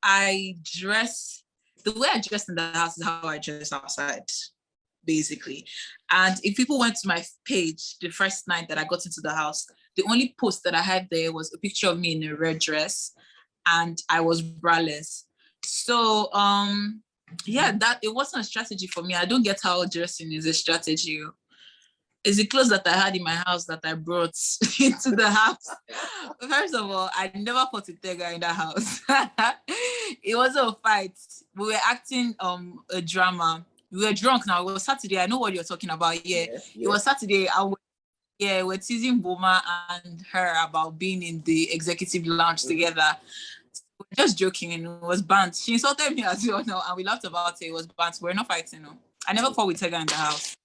the way I dress in the house is how I dress outside, basically. And if people went to my page the first night that I got into the house, the only post that I had there was a picture of me in a red dress, and I was braless. So that it wasn't a strategy for me. I don't get how dressing is a strategy. It's the clothes that I had in my house that I brought into the house. First of all, I never fought a Tega in that house. It wasn't a fight. We were acting a drama. We were drunk now. It was Saturday. I know what you're talking about. Yeah. It was Saturday. We're teasing Boma and her about being in the executive lounge together. We're just joking, and it was banned. She insulted me as well now, and we laughed about it. It was banned. We're not fighting. No. I never fought with Tega in the house.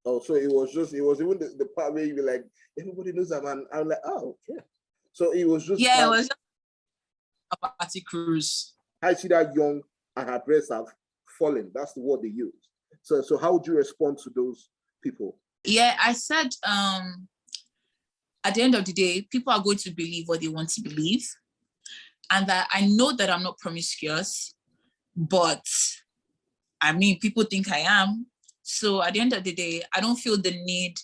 Oh, so it was even the part where you were like, everybody knows that, man. I'm like, oh, yeah. So it was just... Yeah, it was just a party cruise. I see that young and her breasts have fallen. That's the word they use. So how would you respond to those people? Yeah, I said, at the end of the day, people are going to believe what they want to believe. And that I know that I'm not promiscuous, but I mean, people think I am. So at the end of the day, I don't feel the need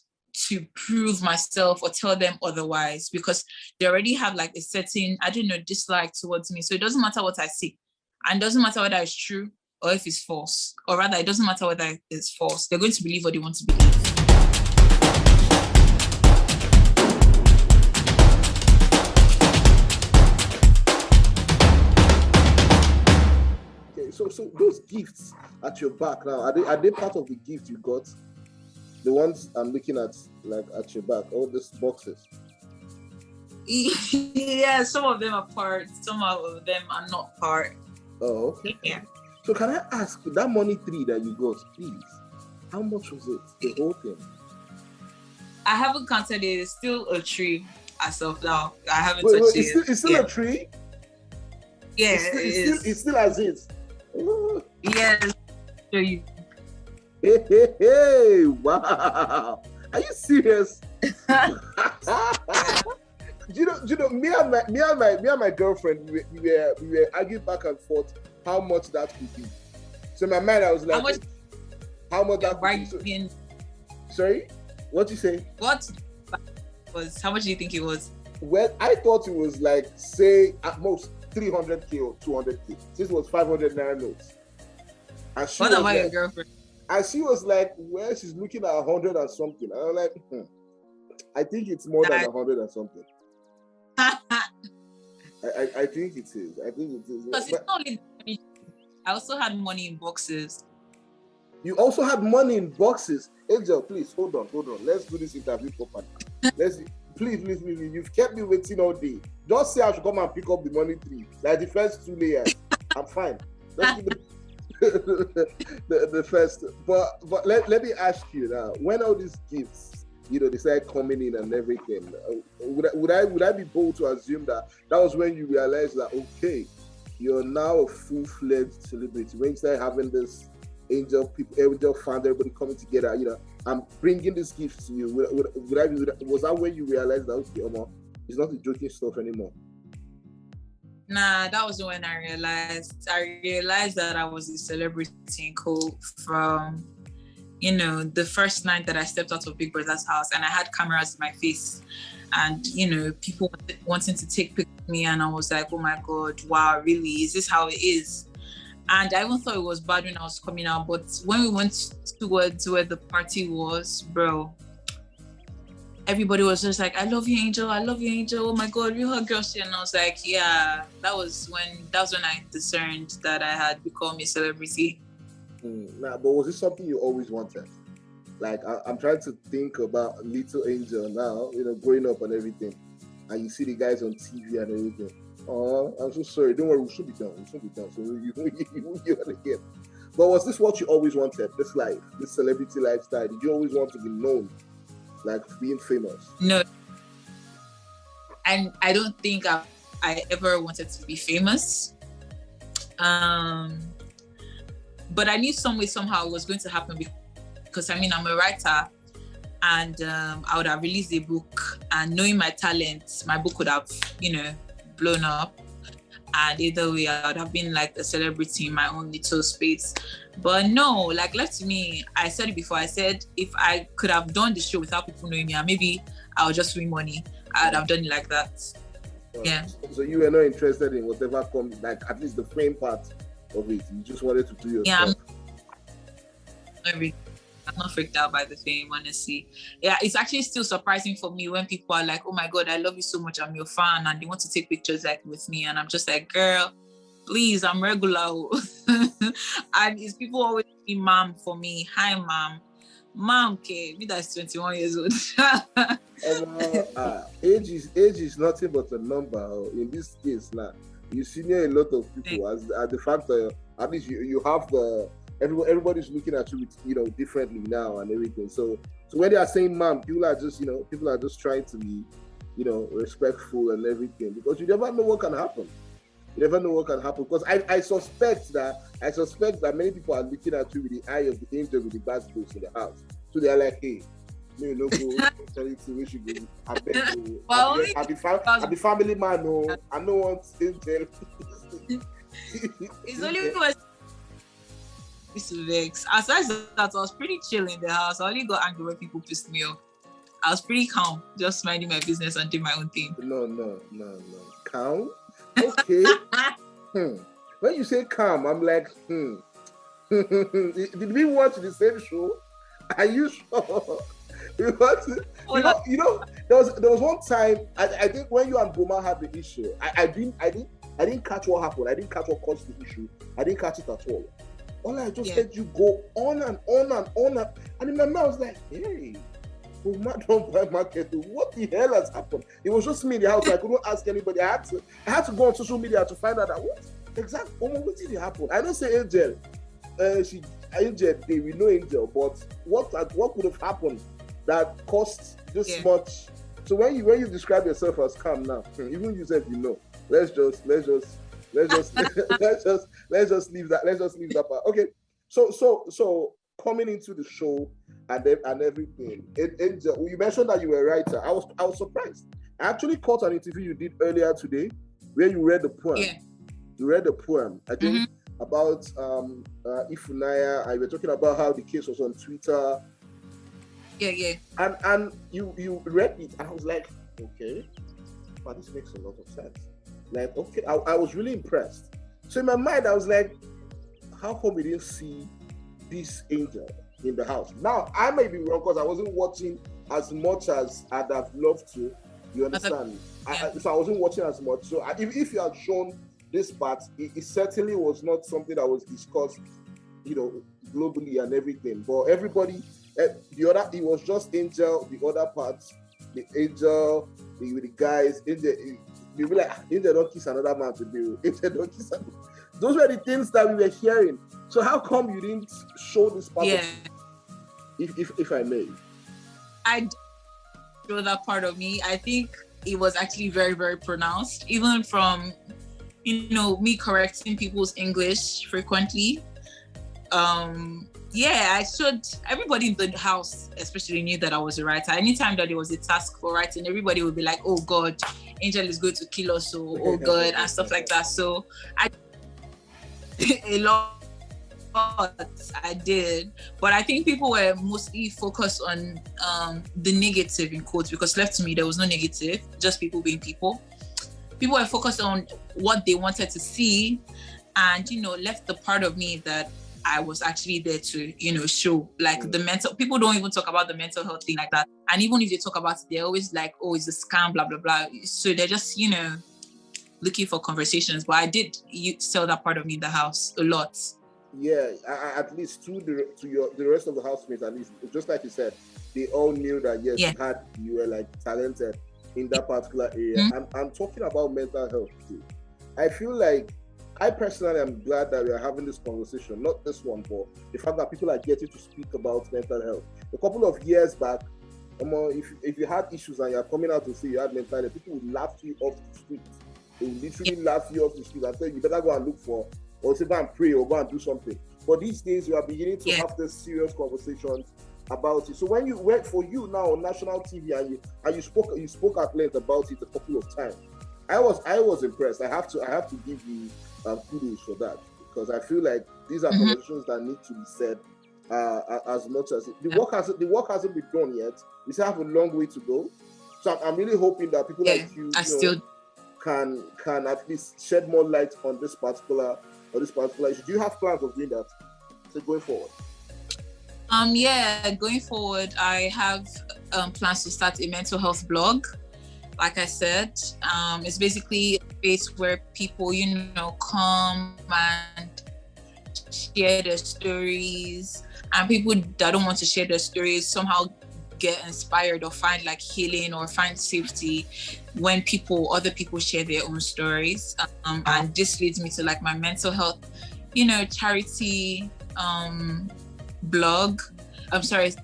to prove myself or tell them otherwise, because they already have like a certain, dislike towards me. So it doesn't matter what I say. And it doesn't matter whether it's true or if it's false. Or rather, it doesn't matter whether it's false. They're going to believe what they want to believe. So those gifts at your back now, are they part of the gift you got? The ones I'm looking at, like at your back, all these boxes. Yeah, some of them are part, some of them are not part. Oh, okay. Yeah. So can I ask, that money tree that you got, please, how much was it, the whole thing? I haven't counted it. It's still a tree as of now. I haven't touched it. It's still a tree? Yeah, it's still as is. Yes. Show you. Hey, wow. Are you serious? Do you know, me and my girlfriend, we were arguing back and forth how much that could be. So in my mind, I was like, how much that could be? Sorry? What you say? How much do you think it was? Well, I thought it was like, say, at most 300K or 200K. This was 500 naira notes. And what about your girlfriend? And she was like, well, she's looking at 100 or something. And I'm like, I think it's more than 100 or something. I think it is. Because it's not only money. I also had money in boxes. You also had money in boxes? Angel, please, hold on. Let's do this interview properly. Please. You've kept me waiting all day. Just say I should come and pick up the money tree. Like the first 2 layers. I'm fine. Let's do the first. But let me ask you now, when all these gifts, they started coming in and everything, would I be bold to assume that was when you realized that, okay, you're now a full-fledged celebrity? When you start having this angel fan, everybody coming together, I'm bringing this gift to you. Was that when you realized that, okay, it's not the joking stuff anymore? Nah, that was when I realized that I was a celebrity in code from, the first night that I stepped out of Big Brother's house, and I had cameras in my face, and people wanting to take pictures of me, and I was like, oh my God, wow, really? Is this how it is? And I even thought it was bad when I was coming out, but when we went towards where the party was, bro, everybody was just like, I love you, Angel. Oh my God, real hot girl shit. And I was like, yeah, that was when I discerned that I had become a celebrity. But was it something you always wanted? Like, I'm trying to think about little Angel now, growing up and everything. And you see the guys on TV and everything. Oh, I'm so sorry. Don't worry, we should be done. So you again. But was this what you always wanted? This life, this celebrity lifestyle? Did you always want to be known, like being famous? No. And I don't think I ever wanted to be famous. But I knew somehow it was going to happen because I'm a writer, and I would have released a book, and knowing my talent, my book would have, blown up. And either way, I would have been like a celebrity in my own little space. But no, like left to me, I said it before, I said if I could have done the show without people knowing me, and maybe I would just win money, I would have done it like that. Yeah. So you were not interested in whatever comes, like at least the frame part of it. You just wanted to do your stuff. I'm not freaked out by the fame, honestly. Yeah, it's actually still surprising for me when people are like, oh my God, I love you so much, I'm your fan, and they want to take pictures like with me. And I'm just like, girl, please, I'm regular. And it's people always be mom for me. Hi, mom. Mom, okay, me that's 21 years old. Age is nothing but a number. In this case, now you senior a lot of people as the fact that at least you have the everybody's looking at you with, differently now and everything. So when they are saying mom, people are just trying to be, respectful and everything, because you never know what can happen. You never know what can happen, because I suspect that many people are looking at you with the eye of the angel with the bad books in the house. So they are like, hey, no go, sorry to wish you go. I beg you. I be family man, no. I don't want angel. It's only because vex. Aside that, I was pretty chill in the house. I only got angry when people pissed me off. I was pretty calm, just minding my business and doing my own thing. No. Calm? Okay. When you say calm, I'm like, Did we watch the same show? Are you sure? There was one time, I think when you and Boma had the issue, I didn't catch what happened. I didn't catch what caused the issue. I didn't catch it at all. All I just heard you go on and on and on. And in my mind, I was like, hey, Boma don't buy market. What the hell has happened? It was just me in the house. I couldn't ask anybody. I had to go on social media to find out that what did happen? I don't say Angel. Angel, we know Angel, but what could have happened that cost this much? So when you describe yourself as calm now, even you said let's just leave that. Let's just leave that part. Okay. So coming into the show and everything, Angel, you mentioned that you were a writer. I was surprised. I actually caught an interview you did earlier today where you read the poem. Yeah. You read the poem. I think about Ifunaya. I were talking about how the case was on Twitter. Yeah. And you read it, and I was like, okay, but this makes a lot of sense. Like, okay, I was really impressed. So in my mind, I was like, how come we didn't see this Angel in the house? Now, I may be wrong because I wasn't watching as much as I'd have loved to. You understand? So I wasn't watching as much. So if you had shown this part, it certainly was not something that was discussed, globally and everything. But everybody, it was just Angel, the other parts, the Angel, with the guys, Angel, you'll be like, Angel don't kiss another man today. Angel don't kiss another. Those were the things that we were hearing. So how come you didn't show this part? Yeah. If I may. I show that part of me. I think it was actually very, very pronounced, even from, me correcting people's English frequently. I showed everybody in the house, especially knew that I was a writer. Anytime that there was a task for writing, everybody would be like, oh God, Angel is going to kill us, oh God, and stuff like that. So I a lot I did, but I think people were mostly focused on the negative in quotes, because left to me there was no negative, just people being people. People were focused on what they wanted to see, and left the part of me that I was actually there to show, like the mental. People don't even talk about the mental health thing like that, and even if they talk about it, they're always like, oh, it's a scam, blah blah blah. So they're just looking for conversations. But I did sell that part of me in the house a lot. Yeah, at least to the rest of the housemates, at least, just like you said, they all knew that you were like talented in that particular area. And I'm talking about mental health too. I feel like I personally am glad that we are having this conversation, not this one, but the fact that people are getting to speak about mental health. A couple of years back, if you had issues and you're coming out to say you had mental health, people would laugh you off the street. They would literally laugh you off the street and say, you better go and look for, or say go and pray or go and do something. But these days, you are beginning to have this serious conversations about it. So when you went for you now on national TV and you spoke at length about it a couple of times, I was impressed. I have to give you kudos for that, because I feel like these are conversations that need to be said as much as the work hasn't been done yet. We still have a long way to go. So I'm really hoping that people like you, can at least shed more light on this particular issue. Do you have plans of doing that? So going forward. Going forward, I have plans to start a mental health blog. Like I said, it's basically a space where people, come and share their stories, and people that don't want to share their stories somehow get inspired or find like healing or find safety when other people share their own stories. And this leads me to like my mental health, charity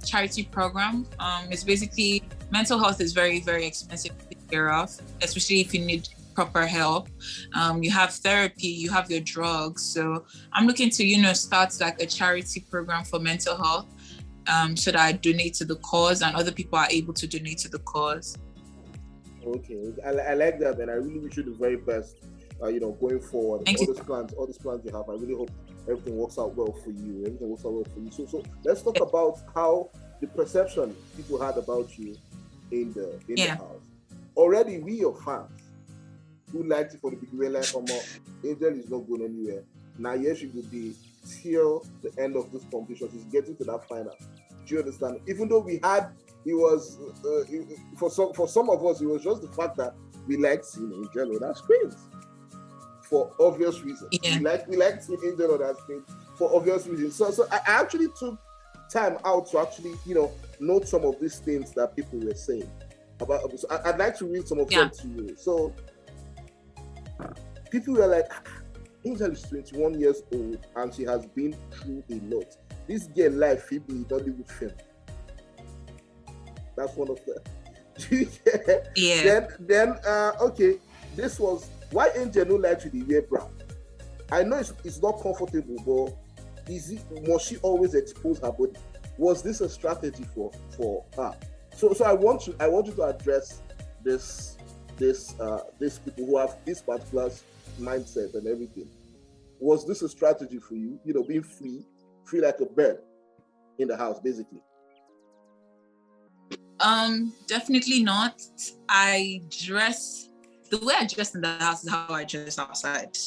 charity program. It's basically, mental health is very, very expensive to take care of, especially if you need proper help. You have therapy, you have your drugs. So I'm looking to, start like a charity program for mental health, so that I donate to the cause and other people are able to donate to the cause. Okay, I like that, and I really wish you the very best, going forward. All these plans you have, I really hope everything works out well for you. So let's talk about how the perception people had about you in the house. Already, we your fans who liked it for the beginning, like, Angel is not going anywhere. Now, yes, she will be till the end of this competition. She's getting to that final. Do you understand? Even though for some of us, it was just the fact that we liked seeing Angel on that screen for obvious reasons. Yeah. We liked seeing Angel on that screen for obvious reasons. So I actually took time out to actually, note some of these things that people were saying about Abisola. I'd like to read some of them to you. So people were like, Angel is 21 years old and she has been through a lot. This girl life will be Hollywood film. That's one of them. Yeah. Then okay, this was why Angel no like to the wear brown. I know it's not comfortable, but must she always expose her body? Was this a strategy for her? So I want you to address this people who have this particular mindset and everything. Was this a strategy for you? Being free like a bird in the house, basically. Definitely not. The way I dress in the house is how I dress outside,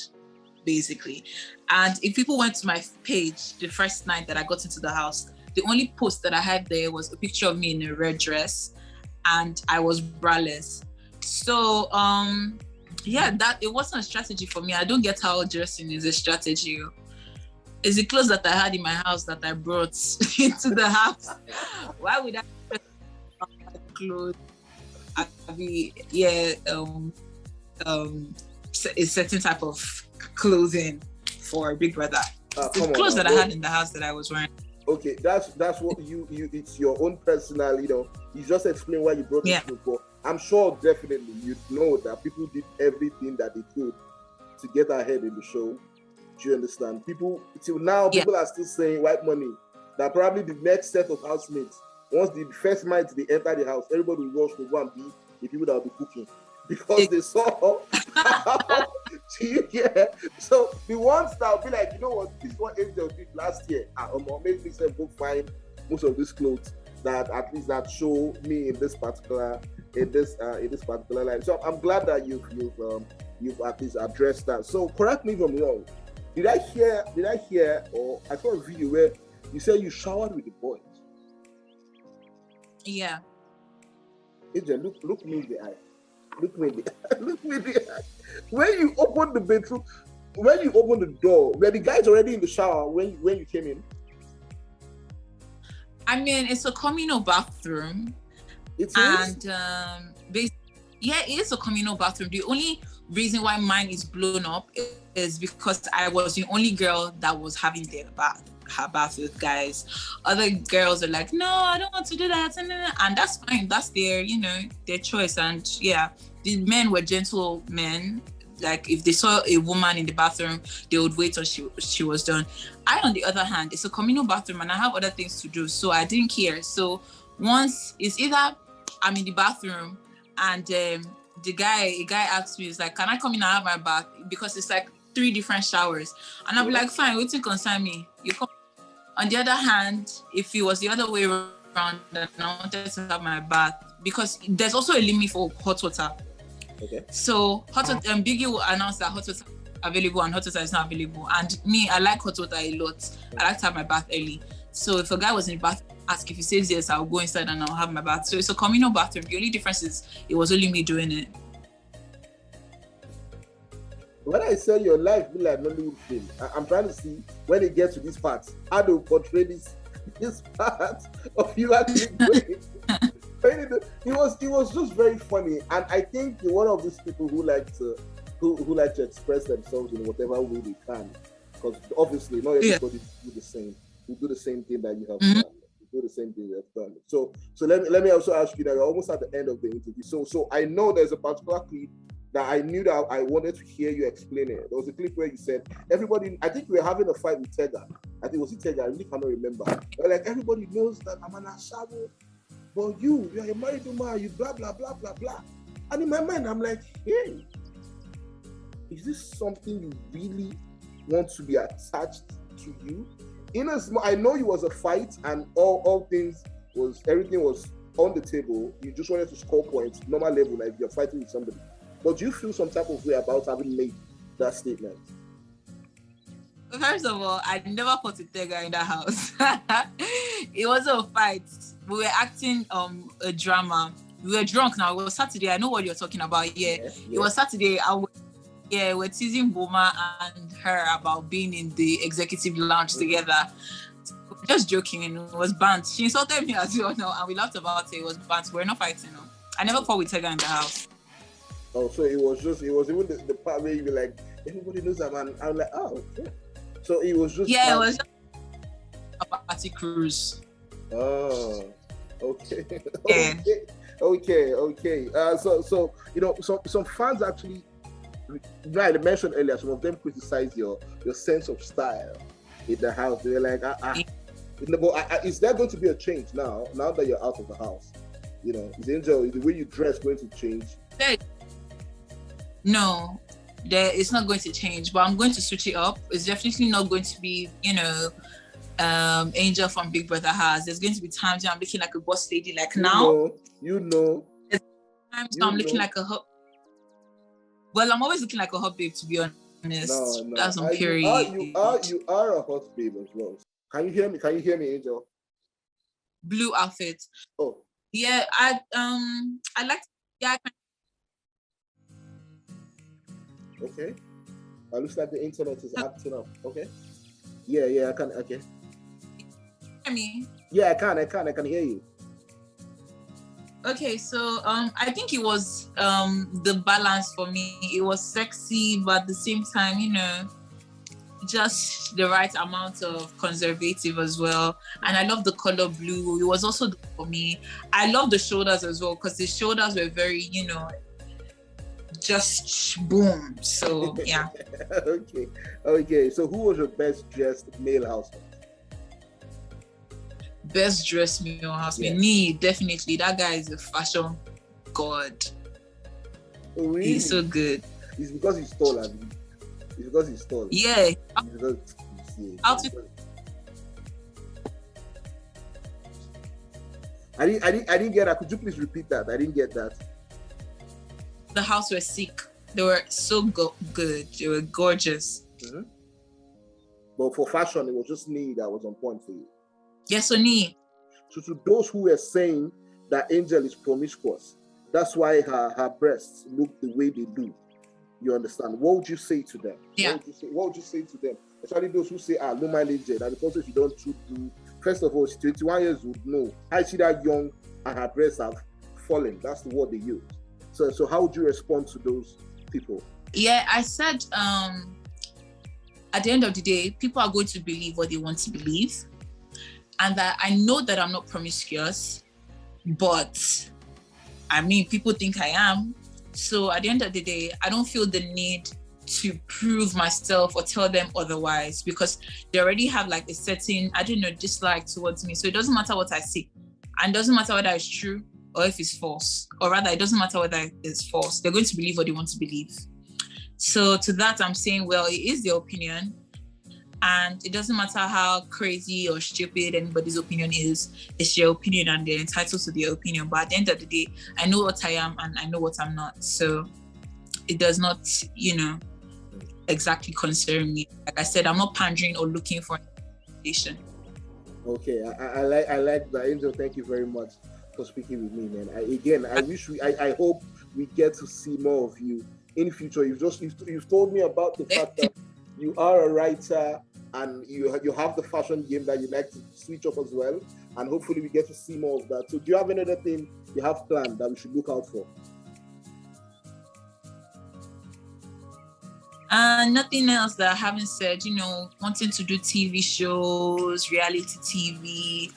basically. And if people went to my page the first night that I got into the house, the only post that I had there was a picture of me in a red dress, and I was braless. So that it wasn't a strategy for me. I don't get how dressing is a strategy. It's the clothes that I had in my house that I brought into the house. Why would I dress clothes? A certain type of clothing for Big Brother. The clothes that I had in the house that I was wearing. Okay, that's what you it's your own personal, you just explain why you brought it before. I'm sure definitely you know that people did everything that they could to get ahead in the show. Do you understand? People till now, people are still saying white money. That probably the next set of housemates, once the first night they enter the house, everybody will rush to go and be the people that will be cooking because they saw. So the ones that will be like, this is what Angel did last year. Maybe go find most of these clothes that at least that show me in this particular life. So I'm glad that you've at least addressed that. So correct me if I'm wrong. Did I hear, or I saw a video where you said you showered with the boys? Yeah. Angel, look me in the eye. Look me in the eye. When you opened the bedroom, when you opened the door, were the guys already in the shower when you came in? I mean, it's a communal bathroom. It is? And it is a communal bathroom. The only reason why mine is blown up is because I was the only girl that was having her bath with guys. Other girls are like, no, I don't want to do that, and that's fine. That's their choice. And the men were gentlemen. Like if they saw a woman in the bathroom, they would wait till she was done. I, on the other hand, it's a communal bathroom and I have other things to do, so I didn't care. So once it's either I'm in the bathroom and a guy asked me, he's like, can I come in and have my bath? Because it's like 3 different showers. And I'll be like, fine, wait till concern me. You come. On the other hand, if it was the other way around and I wanted to have my bath, because there's also a limit for hot water. Okay. So hot water, Biggie will announce that hot water is available and hot water is not available. And me, I like hot water a lot. I like to have my bath early. So if a guy was in the bath, ask if he says yes, I'll go inside and I'll have my bath. So it's a communal bathroom. The only difference is it was only me doing it. When I say your life be like Nollywood film, I'm trying to see when it gets to this part, how to portray this part of you actually going. It was just very funny, and I think you're one of these people who like to express themselves in whatever way they can, because obviously not everybody do the same. We do the same thing that you have done. We do the same thing you have done. So let me also ask you that we're almost at the end of the interview. So I know there's a particular clip that I knew that I wanted to hear you explain it. There was a clip where you said, everybody, I think we were having a fight with Tega. I think it was Tega, I really cannot remember. But like, everybody knows that I'm an ashawo, but you're a married woman, you blah, blah, blah, blah, blah. And in my mind, I'm like, hey, is this something you really want to be attached to you? I know it was a fight and everything was on the table. You just wanted to score points, normal level, like you're fighting with somebody. But do you feel some type of way about having made that statement? First of all, I never fought with Tega in that house. It wasn't a fight. We were acting a drama. We were drunk now. It was Saturday. I know what you're talking about. Yeah. It was Saturday. We're teasing Boma and her about being in the executive lounge together. Just joking, and it was banned. She insulted me as well, and we laughed about it. It was banned. We're not fighting. No. I never fought with Tega in the house. Oh, so it was even the part where you were like, everybody knows that man. I'm like, oh, okay. So it was just it was just a party cruise. Oh, okay. Yeah. Okay. So some fans actually, I mentioned earlier, some of them criticize your sense of style in the house. They're like, is there going to be a change now that you're out of the house? Is the way you dress going to change? No, it's not going to change, but I'm going to switch it up. It's definitely not going to be, Angel from Big Brother has. There's going to be times when I'm looking like a boss lady, like now. There's times when I'm looking like a hot. Well, I'm always looking like a hot babe, to be honest. No. That's on period. You are a hot babe as well. Can you hear me? Can you hear me, Angel? Blue outfit. Oh. Yeah, I like. Yeah, I can. Okay. It looks like the internet is acting up. Okay. Yeah, I can. Okay. Hear me? Yeah, I can hear you. Okay, so I think it was the balance for me. It was sexy, but at the same time, just the right amount of conservative as well. And I love the color blue. It was also for me. I love the shoulders as well, because the shoulders were very, just boom. So yeah. Okay. So who was your best dressed male housemate? Best dressed male housemate? Yeah. Me, definitely. That guy is a fashion god. Oh, really? He's so good. It's because he's tall, I mean. It's because he's tall. Yeah. I didn't get that. Could you please repeat that? I didn't get that. The house were sick. They were so good. They were gorgeous. Mm-hmm. But for fashion, it was just me that was on point for you. Yes, so me. So to those who were saying that Angel is promiscuous, that's why her breasts look the way they do. You understand? What would you say to them? Yeah. What would you say to them? Especially those who say, no mind Angel. And because if you don't do, first of all, she's 21 years old. No, I see that young and her breasts have fallen. That's the word they use. So how would you respond to those people? Yeah, I said, at the end of the day, people are going to believe what they want to believe. And that I know that I'm not promiscuous, but I mean, people think I am. So at the end of the day, I don't feel the need to prove myself or tell them otherwise, because they already have like a certain, dislike towards me. So it doesn't matter what I say. And it doesn't matter whether it's true or if it's false. Or rather, it doesn't matter whether it's false. They're going to believe what they want to believe. So to that, I'm saying, well, it is their opinion. And it doesn't matter how crazy or stupid anybody's opinion is, it's your opinion and they're entitled to their opinion. But at the end of the day, I know what I am and I know what I'm not. So it does not, exactly concern me. Like I said, I'm not pandering or looking for information. Okay, I like that. Angel, thank you very much for speaking with me, man. I hope we get to see more of you in future. You've told me about the fact that you are a writer and you have the fashion game that you like to switch up as well, and hopefully we get to see more of that. So do you have any other thing you have planned that we should look out for? Nothing else that I haven't said, wanting to do TV shows, reality TV,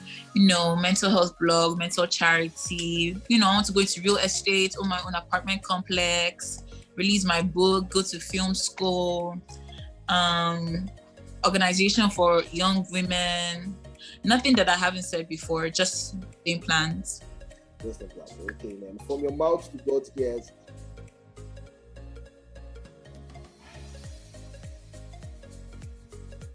mental health blog, mental charity, I want to go into real estate, own my own apartment complex, release my book, go to film school, organization for young women. Nothing that I haven't said before, just in plans. Just a plan. Okay, man. From your mouth to God's ears,